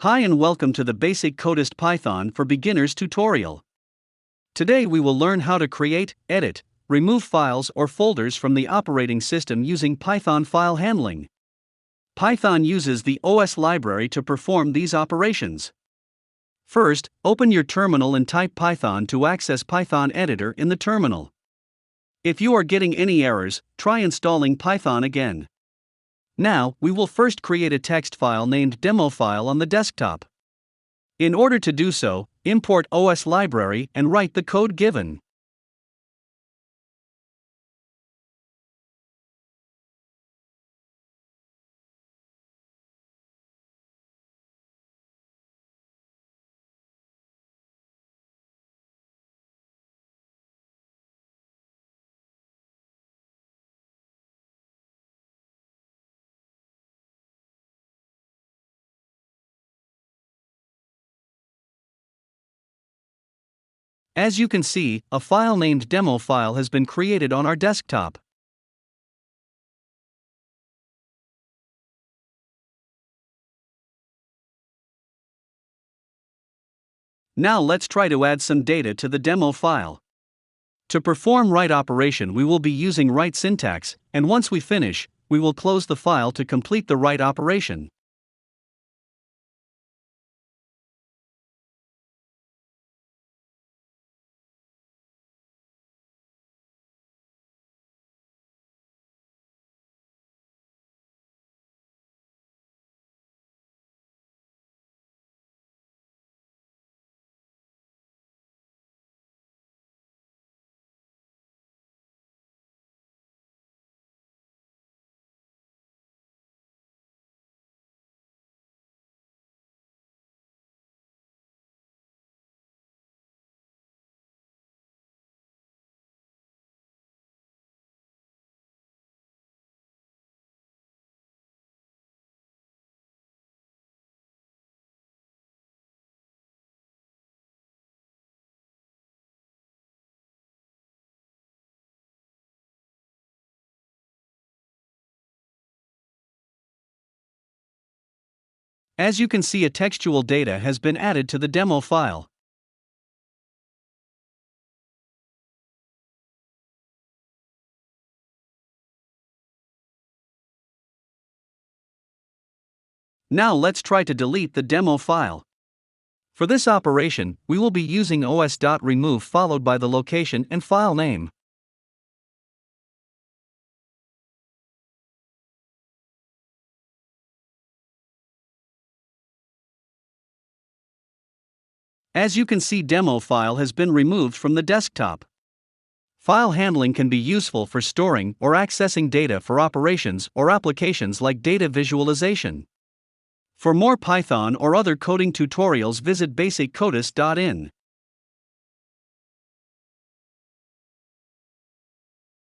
Hi and welcome to the Basic Codist Python for Beginners tutorial. Today we will learn how to create, edit, remove files or folders from the operating system using Python file handling. Python uses the OS library to perform these operations. First, open your terminal and type Python to access Python editor in the terminal. If you are getting any errors, try installing Python again. Now, we will first create a text file named demo file on the desktop. In order to do so, import OS library and write the code given. As you can see, a file named demo file has been created on our desktop. Now let's try to add some data to the demo file. To perform write operation we will be using write syntax, and once we finish, we will close the file to complete the write operation. As you can see, a textual data has been added to the demo file. Now let's try to delete the demo file. For this operation, we will be using os.remove followed by the location and file name. As you can see, demo file has been removed from the desktop. File handling can be useful for storing or accessing data for operations or applications like data visualization. For more Python or other coding tutorials, visit basiccodist.in.